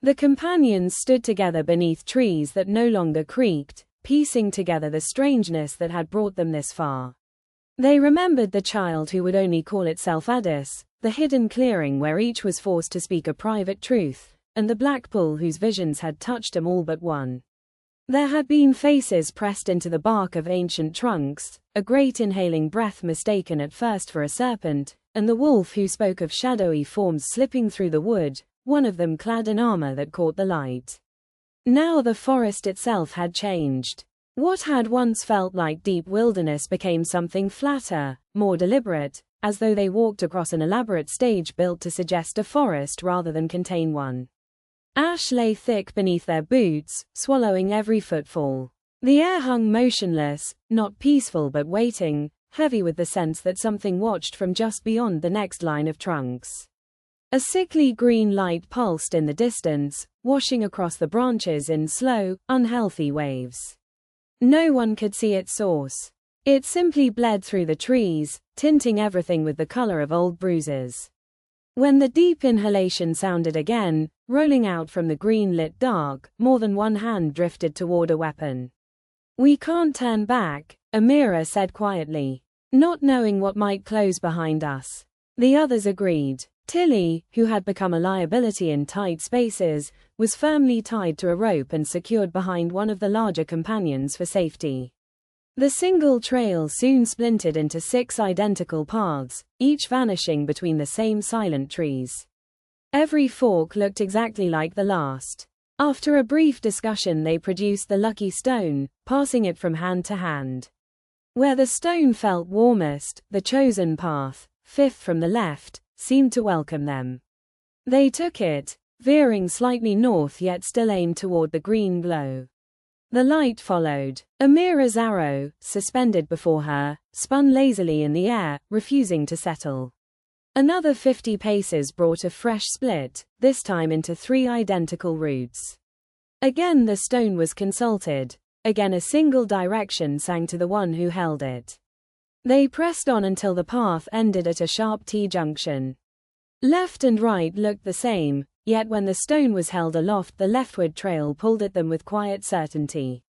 The companions stood together beneath trees that no longer creaked, piecing together the strangeness that had brought them this far. They remembered the child who would only call itself Addis, the hidden clearing where each was forced to speak a private truth, and the black bull whose visions had touched them all but one. There had been faces pressed into the bark of ancient trunks, a great inhaling breath mistaken at first for a serpent, and the wolf who spoke of shadowy forms slipping through the wood, one of them clad in armor that caught the light. Now the forest itself had changed. What had once felt like deep wilderness became something flatter, more deliberate, as though they walked across an elaborate stage built to suggest a forest rather than contain one. Ash lay thick beneath their boots, swallowing every footfall. The air hung motionless, not peaceful but waiting, heavy with the sense that something watched from just beyond the next line of trunks. A sickly green light pulsed in the distance, washing across the branches in slow, unhealthy waves. No one could see its source. It simply bled through the trees, tinting everything with the color of old bruises. When the deep inhalation sounded again, rolling out from the green-lit dark, more than one hand drifted toward a weapon. "We can't turn back," Amira said quietly, not knowing what might close behind us. The others agreed. Tilly, who had become a liability in tight spaces, was firmly tied to a rope and secured behind one of the larger companions for safety. The single trail soon splintered into 6 identical paths, each vanishing between the same silent trees. Every fork looked exactly like the last. After a brief discussion, they produced the lucky stone, passing it from hand to hand. Where the stone felt warmest, the chosen path, 5th from the left, seemed to welcome them. They took it, veering slightly north yet still aimed toward the green glow. The light followed. Amira's arrow, suspended before her, spun lazily in the air, refusing to settle. Another 50 paces brought a fresh split, this time into 3 identical routes. Again the stone was consulted. Again a single direction sang to the one who held it. They pressed on until the path ended at a sharp T-junction. Left and right looked the same, yet when the stone was held aloft the leftward trail pulled at them with quiet certainty.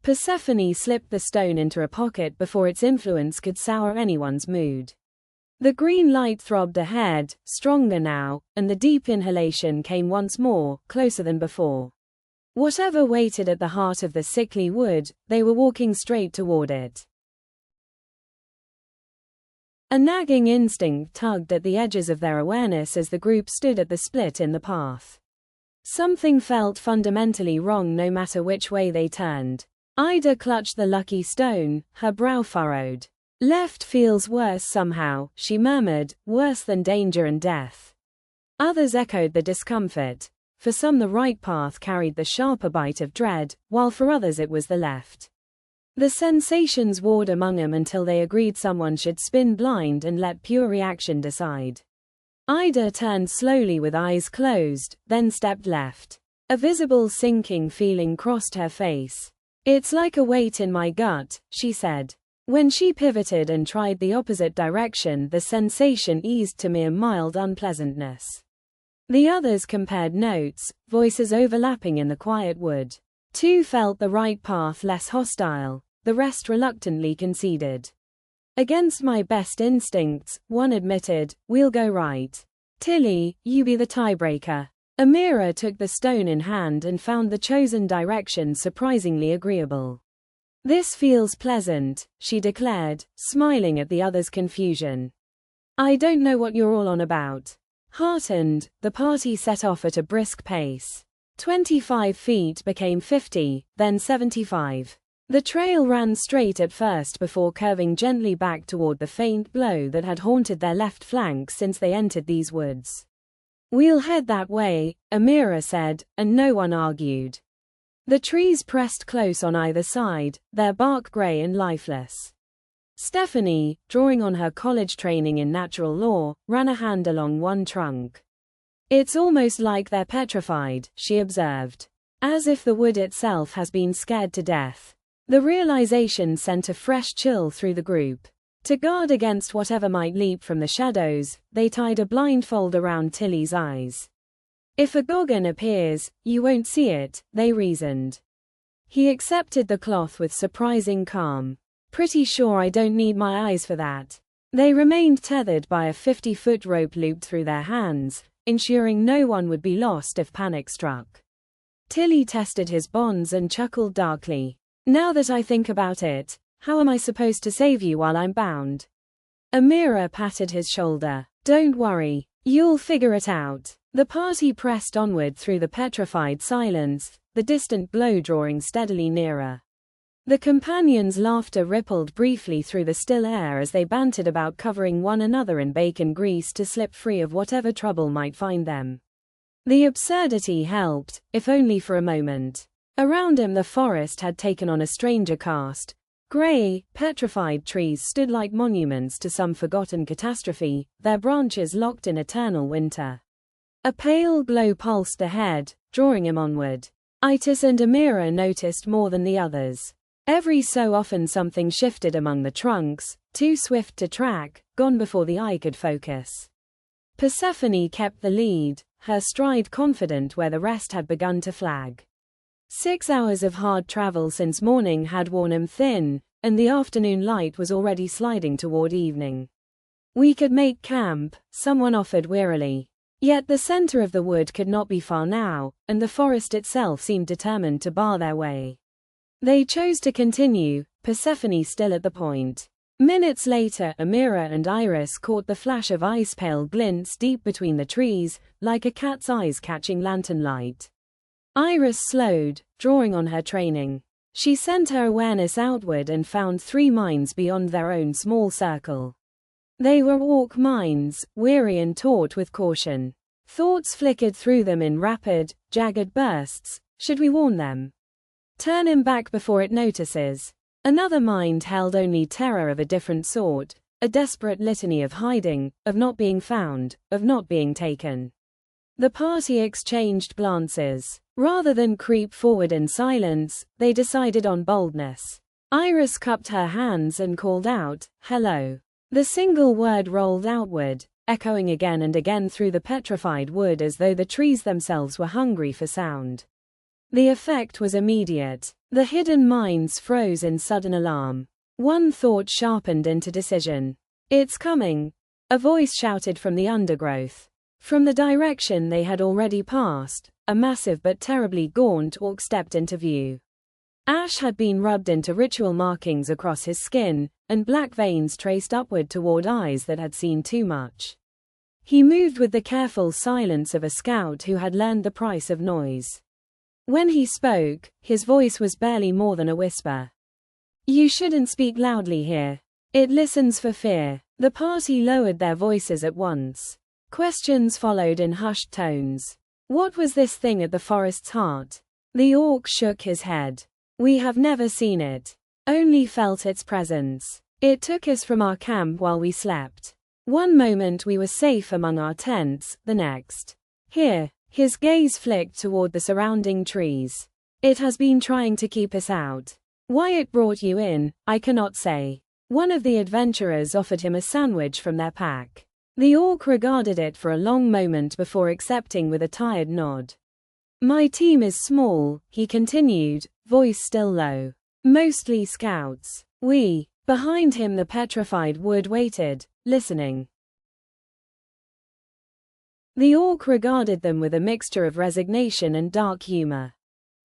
Persephone slipped the stone into a pocket before its influence could sour anyone's mood. The green light throbbed ahead, stronger now, and the deep inhalation came once more, closer than before. Whatever waited at the heart of the sickly wood, they were walking straight toward it. A nagging instinct tugged at the edges of their awareness as the group stood at the split in the path. Something felt fundamentally wrong no matter which way they turned. Ida clutched the lucky stone, her brow furrowed. "Left feels worse somehow," she murmured, "worse than danger and death." Others echoed the discomfort. For some the right path carried the sharper bite of dread, while for others it was the left. The sensations warred among them until they agreed someone should spin blind and let pure reaction decide. Ida turned slowly with eyes closed, then stepped left. A visible sinking feeling crossed her face. "It's like a weight in my gut," she said. When she pivoted and tried the opposite direction, the sensation eased to mere mild unpleasantness. The others compared notes, voices overlapping in the quiet wood. 2 felt the right path less hostile, the rest reluctantly conceded. "Against my best instincts," one admitted, "we'll go right. Tilly, you be the tiebreaker." Amira took the stone in hand and found the chosen direction surprisingly agreeable. "This feels pleasant," she declared, smiling at the others' confusion. "I don't know what you're all on about." Heartened, the party set off at a brisk pace. 25 feet became 50, then 75. The trail ran straight at first before curving gently back toward the faint glow that had haunted their left flank since they entered these woods. "We'll head that way," Amira said, and no one argued. The trees pressed close on either side, their bark gray and lifeless. Stephanie, drawing on her college training in natural law, ran a hand along one trunk. "It's almost like they're petrified," she observed. "As if the wood itself has been scared to death." The realization sent a fresh chill through the group. To guard against whatever might leap from the shadows, they tied a blindfold around Tilly's eyes. If a Gorgon appears, you won't see it, they reasoned. He accepted the cloth with surprising calm. Pretty sure I don't need my eyes for that. They remained tethered by a 50-foot rope looped through their hands, ensuring no one would be lost if panic struck. Tilly tested his bonds and chuckled darkly. Now that I think about it, how am I supposed to save you while I'm bound? Amira patted his shoulder. Don't worry, you'll figure it out. The party pressed onward through the petrified silence, the distant glow drawing steadily nearer. The companions' laughter rippled briefly through the still air as they bantered about covering one another in bacon grease to slip free of whatever trouble might find them. The absurdity helped, if only for a moment. Around him the forest had taken on a stranger cast. Grey, petrified trees stood like monuments to some forgotten catastrophe, their branches locked in eternal winter. A pale glow pulsed ahead, drawing him onward. Itis and Amira noticed more than the others. Every so often something shifted among the trunks, too swift to track, gone before the eye could focus. Persephone kept the lead, her stride confident where the rest had begun to flag. 6 hours of hard travel since morning had worn him thin, and the afternoon light was already sliding toward evening. We could make camp, someone offered wearily. Yet the center of the wood could not be far now, and the forest itself seemed determined to bar their way. They chose to continue, Persephone still at the point. Minutes later, Amira and Iris caught the flash of ice-pale glints deep between the trees, like a cat's eyes catching lantern light. Iris slowed, drawing on her training. She sent her awareness outward and found 3 minds beyond their own small circle. They were orc minds, weary and taut with caution. Thoughts flickered through them in rapid, jagged bursts. Should we warn them? Turn him back before it notices. Another mind held only terror of a different sort, a desperate litany of hiding, of not being found, of not being taken. The party exchanged glances. Rather than creep forward in silence, they decided on boldness. Iris cupped her hands and called out, "Hello." The single word rolled outward, echoing again and again through the petrified wood as though the trees themselves were hungry for sound. The effect was immediate. The hidden minds froze in sudden alarm. One thought sharpened into decision. "It's coming!" a voice shouted from the undergrowth. From the direction they had already passed, a massive but terribly gaunt orc stepped into view. Ash had been rubbed into ritual markings across his skin, and black veins traced upward toward eyes that had seen too much. He moved with the careful silence of a scout who had learned the price of noise. When he spoke, his voice was barely more than a whisper. "You shouldn't speak loudly here. It listens for fear." The party lowered their voices at once. Questions followed in hushed tones. What was this thing at the forest's heart? The orc shook his head. "We have never seen it. Only felt its presence. It took us from our camp while we slept. One moment we were safe among our tents, the next. Here." His gaze flicked toward the surrounding trees. "It has been trying to keep us out. Why it brought you in, I cannot say." One of the adventurers offered him a sandwich from their pack. The orc regarded it for a long moment before accepting with a tired nod. "My team is small," he continued, voice still low. "Mostly scouts. We." Behind him the petrified wood waited, listening. The orc regarded them with a mixture of resignation and dark humor.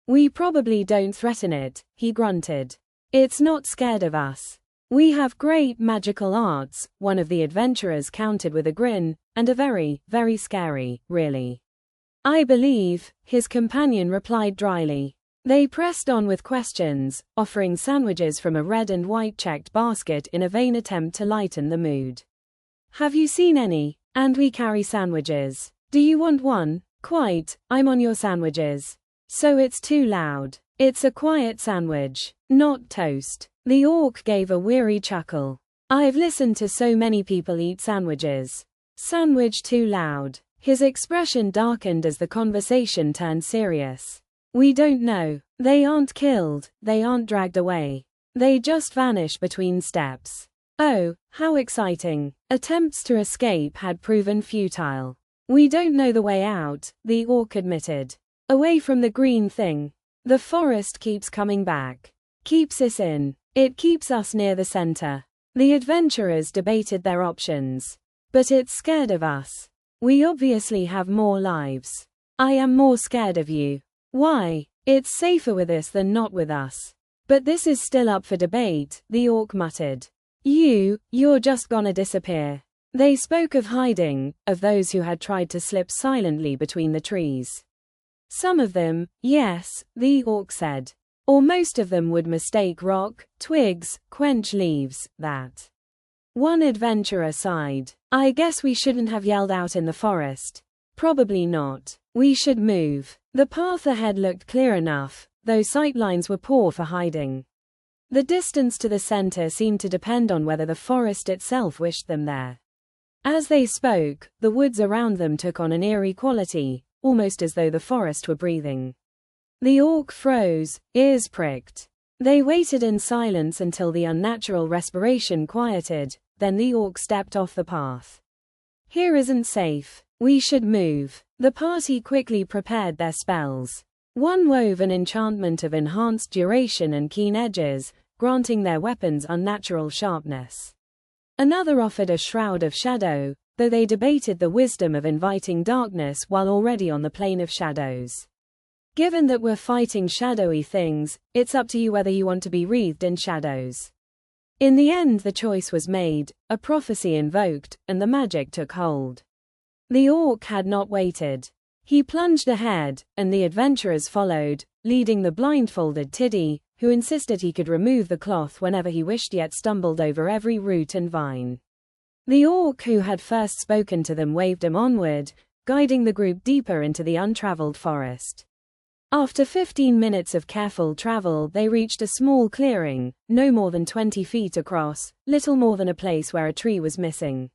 "We probably don't threaten it," he grunted. "It's not scared of us. We have great magical arts," one of the adventurers countered with a grin, "and a very, very scary, really." "I believe," his companion replied dryly. They pressed on with questions, offering sandwiches from a red and white checked basket in a vain attempt to lighten the mood. "Have you seen any? And we carry sandwiches. Do you want one?" "Quite, I'm on your sandwiches." "So it's too loud." "It's a quiet sandwich, not toast." The orc gave a weary chuckle. "I've listened to so many people eat sandwiches. Sandwich too loud." His expression darkened as the conversation turned serious. "We don't know. They aren't killed, they aren't dragged away. They just vanish between steps." "Oh, how exciting." Attempts to escape had proven futile. We don't know the way out, the orc admitted. Away from the green thing. The forest keeps coming back. Keeps us in. It keeps us near the center. The adventurers debated their options. But it's scared of us. We obviously have more lives. I am more scared of you. Why? It's safer with us than not with us. But this is still up for debate, the orc muttered. You're just gonna disappear. They spoke of hiding, of those who had tried to slip silently between the trees. Some of them, yes, the orc said. Or most of them would mistake rock, twigs, quench leaves, that. One adventurer sighed. I guess we shouldn't have yelled out in the forest. Probably not. We should move. The path ahead looked clear enough, though sightlines were poor for hiding. The distance to the center seemed to depend on whether the forest itself wished them there. As they spoke, the woods around them took on an eerie quality, almost as though the forest were breathing. The orc froze, ears pricked. They waited in silence until the unnatural respiration quieted, then the orc stepped off the path. Here isn't safe. We should move. The party quickly prepared their spells. One wove an enchantment of enhanced duration and keen edges, granting their weapons unnatural sharpness. Another offered a shroud of shadow, though they debated the wisdom of inviting darkness while already on the plane of shadows. Given that we're fighting shadowy things, it's up to you whether you want to be wreathed in shadows. In the end the choice was made, a prophecy invoked, and the magic took hold. The orc had not waited. He plunged ahead, and the adventurers followed, leading the blindfolded Tiddy, who insisted he could remove the cloth whenever he wished yet stumbled over every root and vine. The orc who had first spoken to them waved him onward, guiding the group deeper into the untraveled forest. After 15 minutes of careful travel they reached a small clearing, no more than 20 feet across, little more than a place where a tree was missing.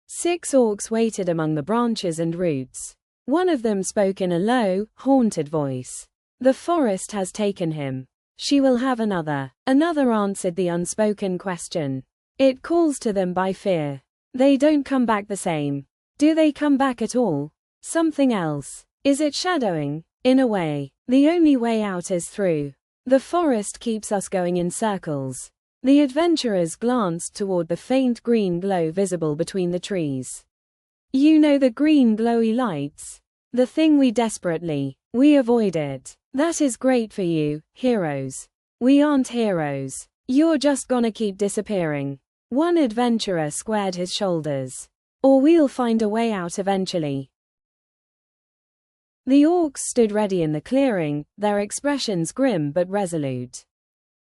6 orcs waited among the branches and roots. One of them spoke in a low, haunted voice. The forest has taken him. She will have another. Another answered the unspoken question. It calls to them by fear. They don't come back the same. Do they come back at all? Something else. Is it shadowing? In a way. The only way out is through. The forest keeps us going in circles. The adventurers glanced toward the faint green glow visible between the trees. You know the green glowy lights? The thing we avoid it. That is great for you, heroes. We aren't heroes. You're just gonna keep disappearing. One adventurer squared his shoulders. Or we'll find a way out eventually. The orcs stood ready in the clearing, their expressions grim but resolute.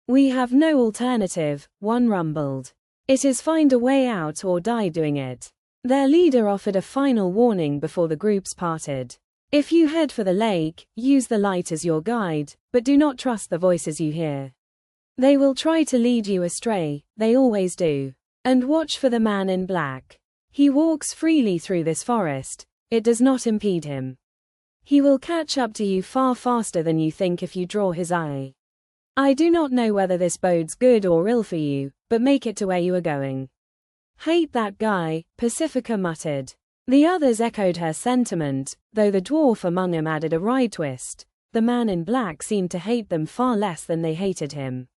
We have no alternative, one rumbled. It is find a way out or die doing it. Their leader offered a final warning before the groups parted. If you head for the lake, use the light as your guide, but do not trust the voices you hear. They will try to lead you astray, they always do. And watch for the man in black. He walks freely through this forest, it does not impede him. He will catch up to you far faster than you think if you draw his eye. I do not know whether this bodes good or ill for you, but make it to where you are going. Hate that guy, Pacifica muttered. The others echoed her sentiment, though the dwarf among them added a wry twist. The man in black seemed to hate them far less than they hated him.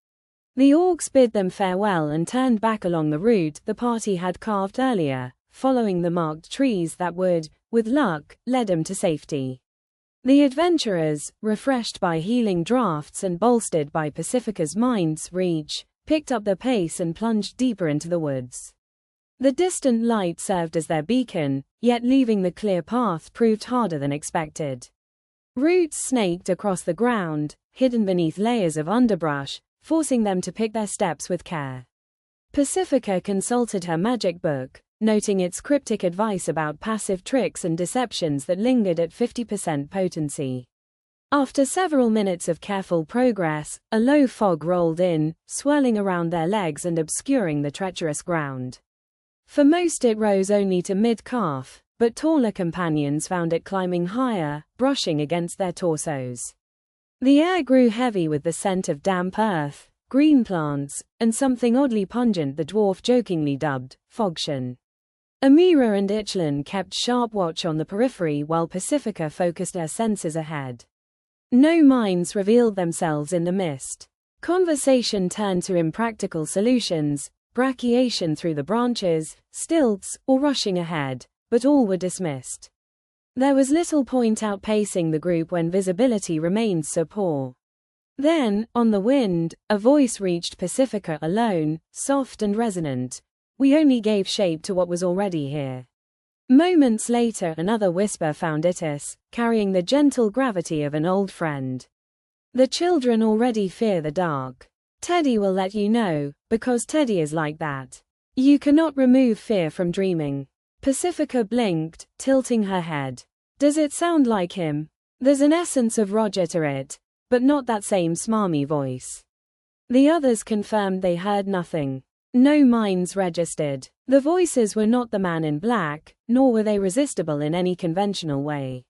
The orcs bid them farewell and turned back along the route the party had carved earlier, following the marked trees that would, with luck, lead them to safety. The adventurers, refreshed by healing draughts and bolstered by Pacifica's mind's reach, picked up their pace and plunged deeper into the woods. The distant light served as their beacon, yet leaving the clear path proved harder than expected. Roots snaked across the ground, hidden beneath layers of underbrush, forcing them to pick their steps with care. Pacifica consulted her magic book, noting its cryptic advice about passive tricks and deceptions that lingered at 50% potency. After several minutes of careful progress, a low fog rolled in, swirling around their legs and obscuring the treacherous ground. For most it rose only to mid-calf, but taller companions found it climbing higher, brushing against their torsos. The air grew heavy with the scent of damp earth, green plants, and something oddly pungent the dwarf jokingly dubbed fogshen. Amira and Ichlan kept sharp watch on the periphery while Pacifica focused her senses ahead. No minds revealed themselves in the mist. Conversation turned to impractical solutions, brachiation through the branches, stilts, or rushing ahead, but all were dismissed. There was little point outpacing the group when visibility remained so poor. Then, on the wind, a voice reached Pacifica alone, soft and resonant. We only gave shape to what was already here. Moments later another whisper found Itis, carrying the gentle gravity of an old friend. The children already fear the dark. Teddy will let you know, because Teddy is like that. You cannot remove fear from dreaming. Pacifica blinked, tilting her head. Does it sound like him? There's an essence of Roger to it, but not that same smarmy voice. The others confirmed they heard nothing. No minds registered. The voices were not the man in black, nor were they resistible in any conventional way.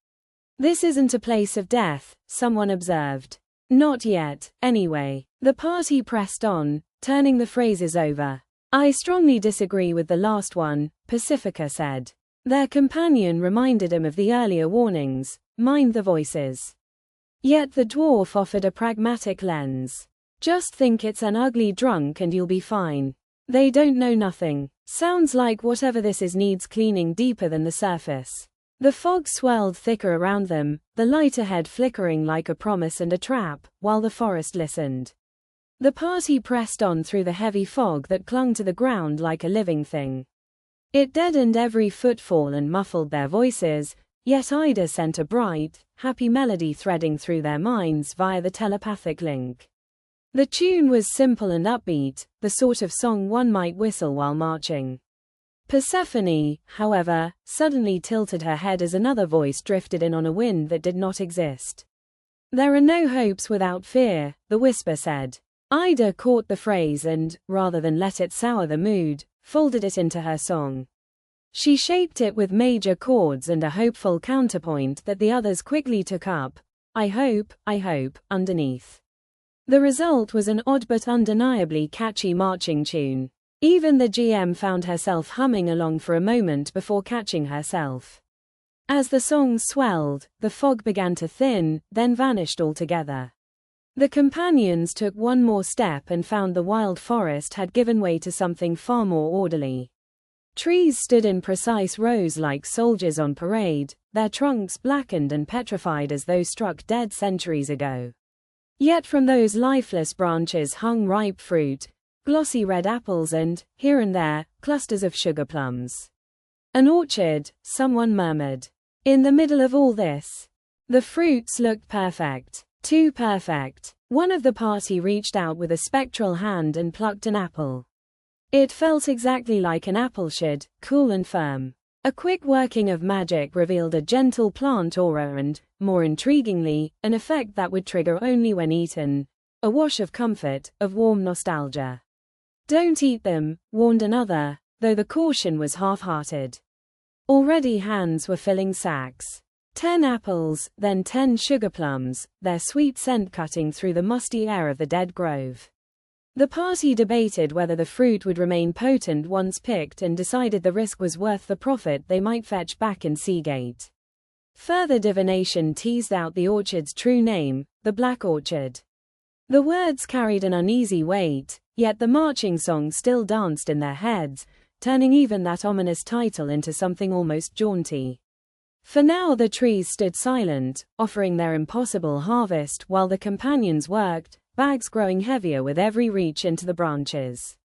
This isn't a place of death, someone observed. Not yet, anyway. The party pressed on, turning the phrases over. I strongly disagree with the last one, Pacifica said. Their companion reminded him of the earlier warnings, mind the voices. Yet the dwarf offered a pragmatic lens. Just think it's an ugly drunk and you'll be fine. They don't know nothing. Sounds like whatever this is needs cleaning deeper than the surface. The fog swirled thicker around them, the light ahead flickering like a promise and a trap, while the forest listened. The party pressed on through the heavy fog that clung to the ground like a living thing. It deadened every footfall and muffled their voices, yet Ida sent a bright, happy melody threading through their minds via the telepathic link. The tune was simple and upbeat, the sort of song one might whistle while marching. Persephone, however, suddenly tilted her head as another voice drifted in on a wind that did not exist. There are no hopes without fear, the whisper said. Ida caught the phrase and, rather than let it sour the mood, folded it into her song. She shaped it with major chords and a hopeful counterpoint that the others quickly took up. I hope, underneath. The result was an odd but undeniably catchy marching tune. Even the GM found herself humming along for a moment before catching herself. As the song swelled, the fog began to thin, then vanished altogether. The companions took one more step and found the wild forest had given way to something far more orderly. Trees stood in precise rows like soldiers on parade, their trunks blackened and petrified as though struck dead centuries ago. Yet from those lifeless branches hung ripe fruit, glossy red apples and, here and there, clusters of sugar plums. An orchard, someone murmured. In the middle of all this. The fruits looked perfect. Too perfect. One of the party reached out with a spectral hand and plucked an apple. It felt exactly like an apple should, cool and firm. A quick working of magic revealed a gentle plant aura and, more intriguingly, an effect that would trigger only when eaten. A wash of comfort, of warm nostalgia. Don't eat them, warned another, though the caution was half-hearted. Already hands were filling sacks. 10 apples, then 10 sugar plums, their sweet scent cutting through the musty air of the dead grove. The party debated whether the fruit would remain potent once picked and decided the risk was worth the profit they might fetch back in Seagate. Further divination teased out the orchard's true name, the Black Orchard. The words carried an uneasy weight, yet the marching song still danced in their heads, turning even that ominous title into something almost jaunty. For now the trees stood silent, offering their impossible harvest while the companions worked, bags growing heavier with every reach into the branches.